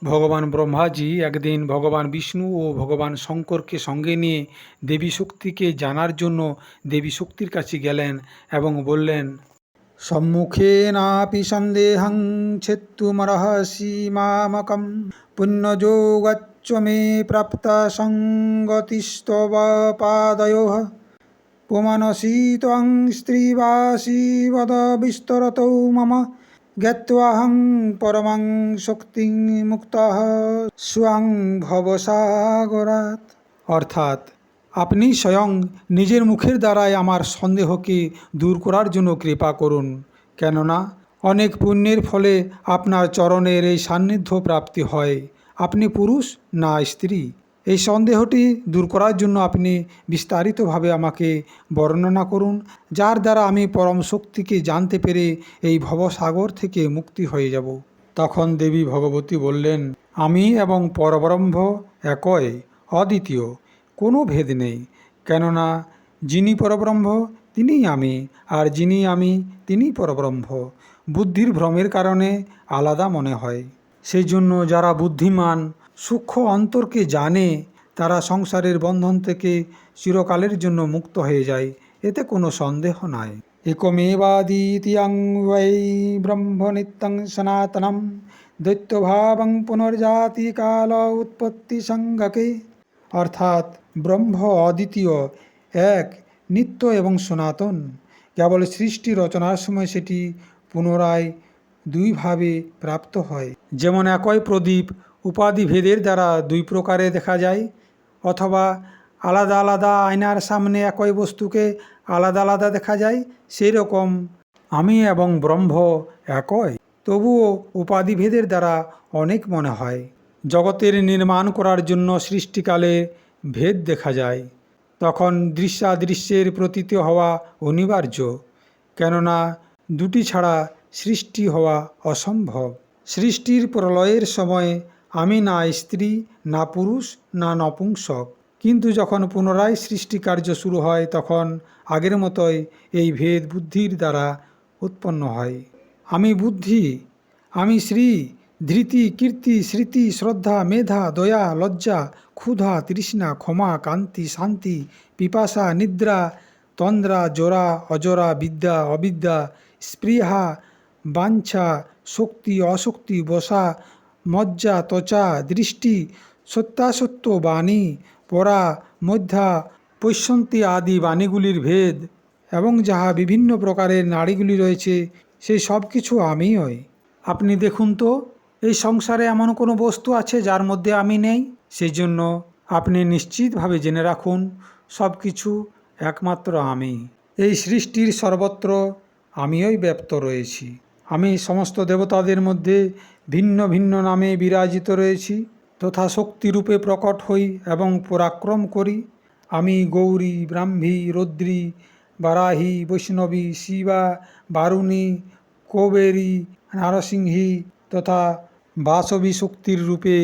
ভগবান ব্রহ্মাজি একদিন ভগবান বিষ্ণু ও ভগবান শঙ্করকে সঙ্গে নিয়ে দেবী শক্তিকে জানার জন্য দেবী শক্তির কাছে গেলেন এবং বললেন, সম্মুখে নাপি সন্দেহং ছেত্তুমর্হসি মামকম পুণ্যযোগচ্চ মে প্রাপ্তা সঙ্গতিস্তব পাদয়োঃ পুমানসি ত্বং স্ত্রীবাসি বদ বিস্তরতৌ মম জ্ঞাত্বাহং পরমাং শক্তিং মুক্তঃ স্বং ভবসাগরাৎ। অর্থাৎ আপনি স্বয়ং নিজের মুখের দ্বারাই আমার সন্দেহকে দূর করার জন্য কৃপা করুন, কেননা অনেক পুণ্যের ফলে আপনার চরণের এই সান্নিধ্য প্রাপ্তি হয়। আপনি পুরুষ না স্ত্রী, এই সন্দেহটি দূর করার জন্য আপনি বিস্তারিতভাবে আমাকে বর্ণনা করুন, যার দ্বারা আমি পরম শক্তিকে জানতে পেরে এই ভবসাগর থেকে মুক্তি হয়ে যাব। তখন দেবী ভগবতী বললেন, আমি এবং পরব্রহ্ম একই, অদ্বিতীয়, কোনো ভেদ নেই। কেননা যিনি পরব্রহ্ম তিনিই আমি, আর যিনি আমি তিনিই পরব্রহ্ম। বুদ্ধির ভ্রমের কারণে আলাদা মনে হয়। সেই জন্য যারা বুদ্ধিমান, সূক্ষ্ম অন্তরকে জানে, তারা সংসারের বন্ধন থেকে চিরকালের জন্য মুক্ত হয়ে যায়, এতে কোনো সন্দেহ নাই। একমেবাদ্বিতীয়ং বৈ ব্রহ্ম নিত্যং সনাতনম দৈত্যভাবং পুনর্জাতি কাল উৎপত্তি সংজ্ঞকে। অর্থাৎ ব্রহ্ম অদ্বিতীয়, এক, নিত্য এবং সনাতন। কেবল সৃষ্টি রচনার সময় সেটি পুনরায় দুইভাবে প্রাপ্ত হয়। যেমন একই প্রদীপ উপাধিভেদের দ্বারা দুই প্রকারে দেখা যায়, অথবা আলাদা আলাদা আয়নার সামনে একই বস্তুকে আলাদা আলাদা দেখা যায়, সেই রকম আমি এবং ব্রহ্ম একই, তবুও উপাধিভেদের দ্বারা অনেক মনে হয়। জগতের নির্মাণ করার জন্য সৃষ্টিকালে ভেদ দেখা যায়, তখন দৃশ্যাদৃশ্যের প্রতীত হওয়া অনিবার্য, কেননা দুটি ছাড়া সৃষ্টি হওয়া অসম্ভব। সৃষ্টির প্রলয়ের সময় আমি না স্ত্রী, না পুরুষ, না নপুংসক, কিন্তু যখন পুনরায় সৃষ্টি কার্য শুরু হয় তখন আগের মতোই এই ভেদ বুদ্ধির দ্বারা উৎপন্ন হয়। আমি বুদ্ধি, আমি শ্রী, ধৃতি, কীর্তি, স্মৃতি, শ্রদ্ধা, মেধা, দয়া, লজ্জা, ক্ষুধা, তৃষ্ণা, ক্ষমা, কান্তি, শান্তি, পিপাসা, নিদ্রা, তন্দ্রা, জরা, অজরা, বিদ্যা, অবিদ্যা, স্পৃহা, বাঞ্ছা, শক্তি, অশক্তি, বসা, মজ্জা, ত্বচা, দৃষ্টি, সত্যাসত্য, বাণী, পরা, মধ্যা, পৈশন্তি আদি বাণীগুলির ভেদ এবং যাহা বিভিন্ন প্রকারের নাড়ীগুলি রয়েছে, সেই সব কিছু আমিই। আপনি দেখুন তো, এই সংসারে এমন কোনো বস্তু আছে যার মধ্যে আমি নেই? সেই জন্য আপনি নিশ্চিতভাবে জেনে রাখুন, সব কিছু একমাত্র আমি। এই সৃষ্টির সর্বত্র আমিই ব্যাপ্ত রয়েছি। আমি সমস্ত দেবতাদের মধ্যে ভিন্ন ভিন্ন নামে বিরাজিত রয়েছি, তথা শক্তিরূপে প্রকট হই এবং পরাক্রম করি। আমি গৌরী, ব্রাহ্মী, রৌদ্রী, বারাহী, বৈষ্ণবী, শিবা, বারুণী, কৌবেরী, নারসিংহী তথা বাসবী শক্তির রূপে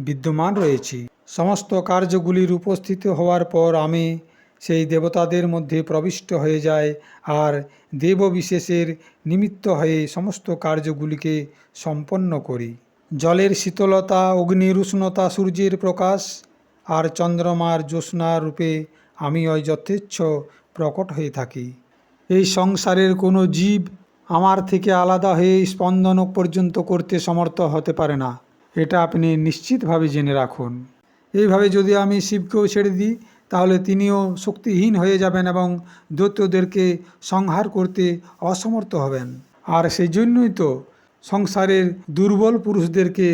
বিদ্যমান রয়েছি। সমস্ত কার্যগুলির উপস্থিত হওয়ার পর আমি সেই দেবতাদের মধ্যে প্রবিষ্ট হয়ে যায় আর দেববিশেষের নিমিত্ত হয়ে সমস্ত কার্যগুলিকে সম্পন্ন করি। জলের শীতলতা, অগ্নির উষ্ণতা, সূর্যের প্রকাশ আর চন্দ্রমার জ্যোৎস্না রূপে আমি ওই যথেচ্ছ প্রকট হয়ে থাকি। এই সংসারের কোনো জীব আমার থেকে আলাদা হয়ে স্পন্দন পর্যন্ত করতে সমর্থ হতে পারে না, এটা আপনি নিশ্চিতভাবে জেনে রাখুন। এইভাবে যদি আমি শিবকেও ছেড়ে দিই, তাহলে তিনিও শক্তিহীন হয়ে যাবেন এবং দৈত্যদেরকে সংহার করতে অসমর্থ হবেন। আর সেই জন্যই তো সংসারের দুর্বল পুরুষদেরকে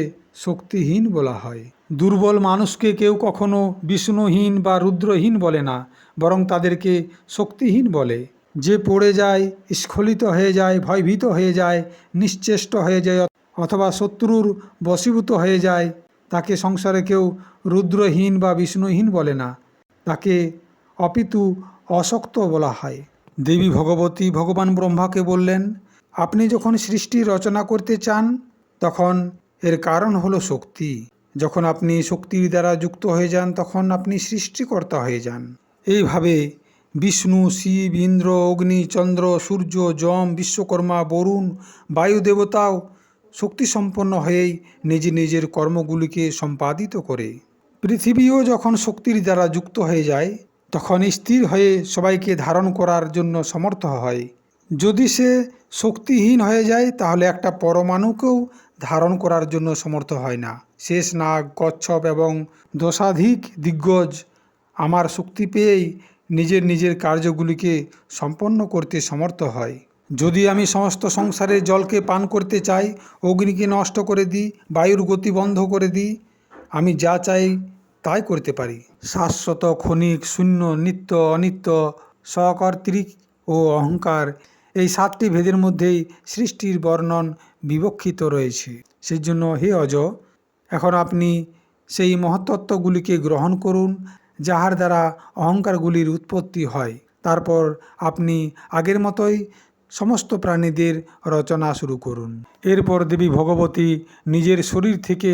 শক্তিহীন বলা হয়। দুর্বল মানুষকে কেউ কখনো বিষ্ণুহীন বা রুদ্রহীন বলে না, বরং তাদেরকে শক্তিহীন বলে। যে পড়ে যায়, স্খলিত হয়ে যায়, ভয়ভীত হয়ে যায়, নিশ্চেষ্ট হয়ে যায় অথবা শত্রুর বশীভূত হয়ে যায়, তাকে সংসারে কেউ রুদ্রহীন বা বিষ্ণুহীন বলে না, তাকে অপিতু অশক্ত বলা হয়। দেবী ভগবতী ভগবান ব্রহ্মাকে বললেন, আপনি যখন সৃষ্টি রচনা করতে চান তখন এর কারণ হলো শক্তি। যখন আপনি শক্তির দ্বারা যুক্ত হয়ে যান তখন আপনি সৃষ্টিকর্তা হয়ে যান। এইভাবে বিষ্ণু, শিব, ইন্দ্র, অগ্নি, চন্দ্র, সূর্য, যম, বিশ্বকর্মা, বরুণ, বায়ু দেবতাও শক্তিসম্পন্ন হয়েই নিজের কর্মগুলিকে সম্পাদিত করে। পৃথিবীও যখন শক্তির দ্বারা যুক্ত হয়ে যায় তখন স্থির হয়ে সবাইকে ধারণ করার জন্য সমর্থ হয়। যদি সে শক্তিহীন হয়ে যায় তাহলে একটা পরমাণুকেও ধারণ করার জন্য সমর্থ হয় না। শেষ নাগ, কচ্ছপ এবং দশাধিক দিগ্গজ আমার শক্তি পেয়েই নিজের কার্যগুলিকে সম্পন্ন করতে সমর্থ হয়। যদি আমি সমস্ত সংসারের জলকে পান করতে চাই, অগ্নিকে নষ্ট করে দিই, বায়ুর গতি বন্ধ করে দিই, আমি যা চাই তাই করতে পারি। শাশ্বত, ক্ষণিক, শূন্য, নিত্য, অনিত্য, সকর্তৃক ও অহংকার, এই 7টি ভেদের মধ্যেই সৃষ্টির বর্ণন বিবক্ষিত রয়েছে। সেই জন্য হে অজ, এখন আপনি সেই মহত্তত্ত্বগুলিকে গ্রহণ করুন যাহার দ্বারা অহংকারগুলির উৎপত্তি হয়। তারপর আপনি আগের মতোই সমস্ত প্রাণীদের রচনা শুরু করুন। এরপর দেবী ভগবতী নিজের শরীর থেকে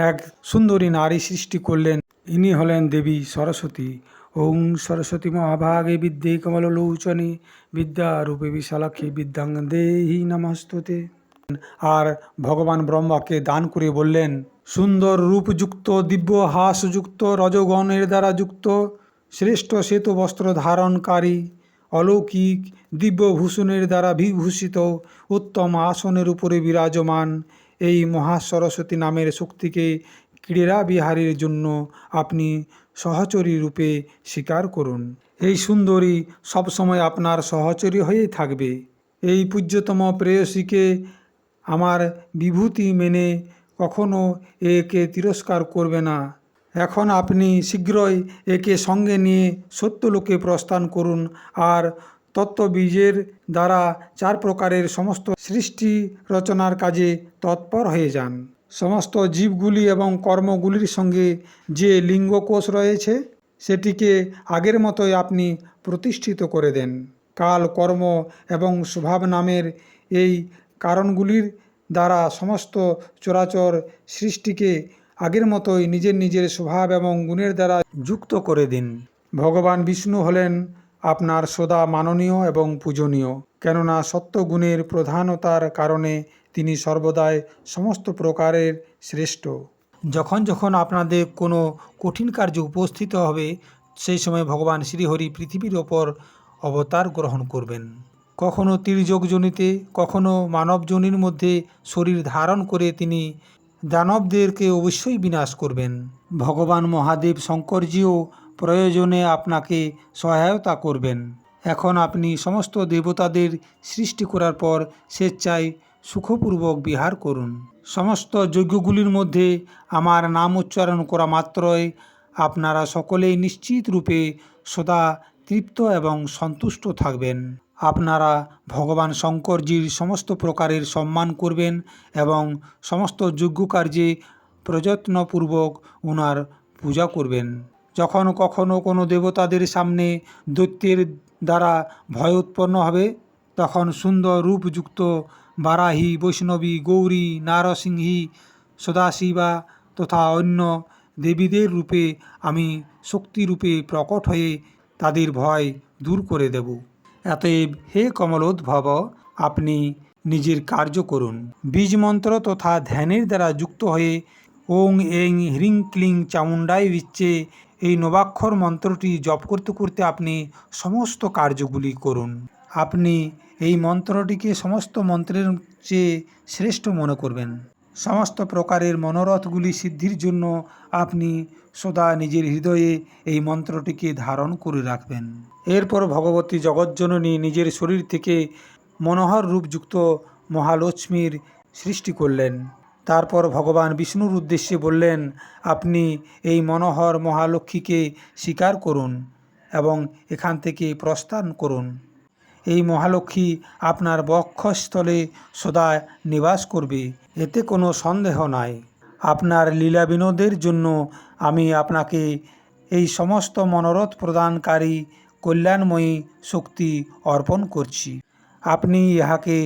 এক সুন্দরী নারী সৃষ্টি করলেন। ইনি হলেন দেবী সরস্বতী। ওং সরস্বতী মহাভাগে বিদ্যে কমলোচনে বিদ্যারূপে বিশালাক্ষী বিদ্যাং দেহি নমস্তুতে। আর ভগবান ব্রহ্মাকে দান করে বললেন, সুন্দর রূপযুক্ত, দিব্য হাসযুক্ত, রজগণের দ্বারা যুক্ত, শ্রেষ্ঠ শ্বেত বস্ত্র ধারণকারী, অলৌকিক দিব্যভূষণের দ্বারা বিভূষিত, উত্তম আসনের উপরে বিরাজমান এই মহাসরস্বতী নামের শক্তিকে ক্রীড়া বিহারের জন্য আপনি সহচরী রূপে স্বীকার করুন। এই সুন্দরী সবসময় আপনার সহচরী হয়েই থাকবে। এই পূজ্যতম প্রেয়সীকে আমার বিভূতি মেনে কখনো একে তিরস্কার করবে না। এখন আপনি শীঘ্রই একে সঙ্গে নিয়ে সত্যলোকে প্রস্থান করুন আর তত্ত্ববীজের দ্বারা 4 প্রকারের সমস্ত সৃষ্টি রচনার কাজে তৎপর হয়ে যান। সমস্ত জীবগুলি এবং কর্মগুলির সঙ্গে যে লিঙ্গকোষ রয়েছে সেটিকে আগের মতোই আপনি প্রতিষ্ঠিত করে দেন। কাল, কর্ম এবং স্বভাব নামের এই কারণগুলির দ্বারা সমস্ত চরাচর সৃষ্টিকে আগের মতোই নিজের স্বভাব এবং গুণের দ্বারা যুক্ত করে দিন। ভগবান বিষ্ণু হলেন আপনার সদা মাননীয় এবং পূজনীয়, কেননা সত্যগুণের প্রধানতার কারণে তিনি সর্বদাই সমস্ত প্রকারের শ্রেষ্ঠ। যখন আপনাদের কোনো কঠিন কার্য উপস্থিত হবে সেই সময় ভগবান শ্রীহরি পৃথিবীর ওপর অবতার গ্রহণ করবেন। কখনো তির্যকজনিতে, কখনো মানবজনির মধ্যে শরীর ধারণ করে তিনি দানবদেরকে অবশ্যই বিনাশ করবেন। ভগবান মহাদেব শঙ্করজিও প্রয়োজনে আপনাকে সহায়তা করবেন। এখন আপনি সমস্ত দেবতাদের সৃষ্টি করার পর স্বেচ্ছায় সুখপূর্বক বিহার করুন। সমস্ত যজ্ঞগুলির মধ্যে আমার নাম উচ্চারণ করা মাত্রই আপনারা সকলেই নিশ্চিত রূপে সদা তৃপ্ত এবং সন্তুষ্ট থাকবেন। আপনারা ভগবান শঙ্করজির সমস্ত প্রকারের সম্মান করবেন এবং সমস্ত যজ্ঞ কার্যে প্রযত্নপূর্বক ওনার পূজা করবেন। যখন কখনো কোনো দেবতাদের সামনে দৈত্যের দ্বারা ভয় উৎপন্ন হবে তখন সুন্দর রূপযুক্ত বারাহী, বৈষ্ণবী, গৌরী, নারসিংহী, সদাশিবা তথা অন্য দেবীদের রূপে আমি শক্তিরূপে প্রকট হয়ে তাদের ভয় দূর করে দেব। অতএব হে কমলোদ্ভব, আপনি নিজের কার্য করুন। বীজ মন্ত্র তথা ধ্যানের দ্বারা যুক্ত হয়ে ওং এং হ্রিং ক্লিং চামুণ্ডায় বিচ্ছে এই নবাক্ষর মন্ত্রটি জপ করতে করতে আপনি সমস্ত কার্যগুলি করুন। আপনি এই মন্ত্রটিকে সমস্ত মন্ত্রের চেয়ে শ্রেষ্ঠ মনে করবেন। সমস্ত প্রকারের মনোরথগুলি সিদ্ধির জন্য আপনি সদা নিজের হৃদয়ে এই মন্ত্রটিকে ধারণ করে রাখবেন। এরপর ভগবতী জগজ্জননী নিজের শরীর থেকে মনোহর রূপযুক্ত মহালক্ষ্মীর সৃষ্টি করলেন। তারপর ভগবান বিষ্ণুর উদ্দেশ্যে বললেন, আপনি এই মনোহর মহালক্ষ্মীকে স্বীকার করুন এবং এখান থেকে প্রস্থান করুন। এই মহালক্ষ্মী আপনার বক্ষস্থলে সদা নিবাস করবে, এতে কোনো সন্দেহ নাই। আপনার লীলা বিনোদের জন্য আমি আপনাকে এই সমস্ত মনোরথ প্রদানকারী কল্যাণময়ী শক্তি অর্পণ করছি। আপনি ইহাকে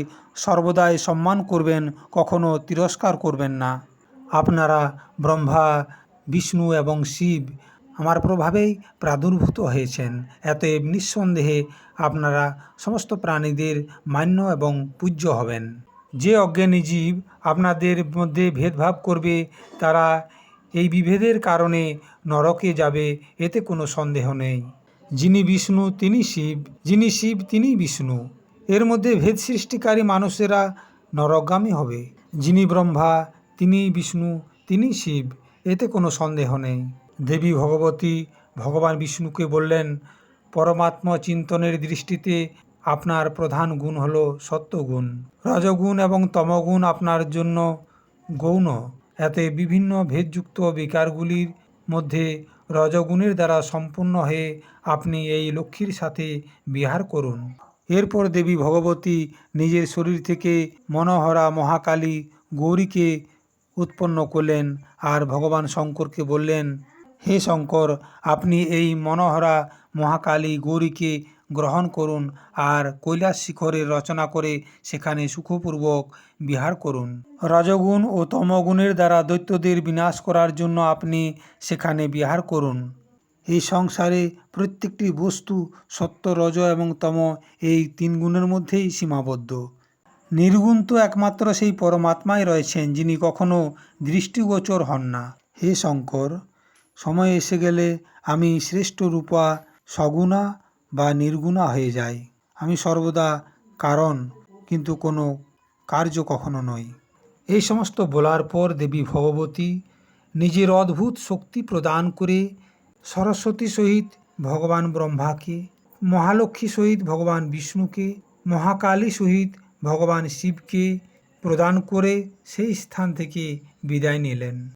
সর্বদাই সম্মান করবেন, কখনো তিরস্কার করবেন না। আপনারা ব্রহ্মা, বিষ্ণু এবং শিব আমার প্রভাবেই প্রাদুর্ভূত হয়েছেন। অতএব নিঃসন্দেহে আপনারা সমস্ত প্রাণীদের মান্য এবং পূজ্য হবেন। যে অজ্ঞানী জীব আপনাদের মধ্যে ভেদভাব করবে তারা এই বিভেদের কারণে নরকে যাবে, এতে কোনো সন্দেহ নেই। যিনি বিষ্ণু তিনি শিব, যিনি শিব তিনি বিষ্ণু। এর মধ্যে ভেদ সৃষ্টিকারী মানুষেরা নরকগামী হবে। যিনি ব্রহ্মা তিনি বিষ্ণু তিনি শিব, এতে কোনো সন্দেহ নেই। দেবী ভগবতী ভগবান বিষ্ণুকে বললেন, পরমাত্মা চিন্তনের দৃষ্টিতে আপনার প্রধান গুণ হল সত্যগুণ। রজগুণ এবং তমগুণ আপনার জন্য গৌণ। এতে বিভিন্ন ভেদযুক্ত বিকারগুলির মধ্যে রজগুণের দ্বারা সম্পূর্ণ হয়ে আপনি এই লক্ষ্মীর সাথে বিহার করুন। এরপর দেবী ভগবতী নিজের শরীর থেকে মনোহরা মহাকালী গৌরীকে উৎপন্ন করলেন আর ভগবান শঙ্করকে বললেন, হে শঙ্কর, আপনি এই মনোহরা মহাকালী গৌরীকে গ্রহণ করুন আর কৈলাস শিখরে রচনা করে সেখানে সুখপূর্বক বিহার করুন। রজগুণ ও তমগুণের দ্বারা দৈত্যদের বিনাশ করার জন্য আপনি সেখানে বিহার করুন। এই সংসারে প্রত্যেকটি বস্তু সত্য, রজ এবং তম এই তিন গুণের মধ্যেই সীমাবদ্ধ। নির্গুণ তো একমাত্র সেই পরমাত্মাই রয়েছেন, যিনি কখনো দৃষ্টিগোচর হন না। হে শঙ্কর, সময় এসে গেলে আমি শ্রেষ্ঠ রূপা সগুণা বা নির্গুণা হয়ে যাই। আমি সর্বদা কারণ, কিন্তু কোনো কার্য কখনো নই। এই সমস্ত বলার পর দেবী ভগবতী নিজের অদ্ভুত শক্তি প্রদান করে সরস্বতী সহিত ভগবান ব্রহ্মাকে, মহালক্ষ্মী সহিত ভগবান বিষ্ণুকে, মহাকালী সহিত ভগবান শিবকে প্রদান করে সেই স্থান থেকে বিদায় নিলেন।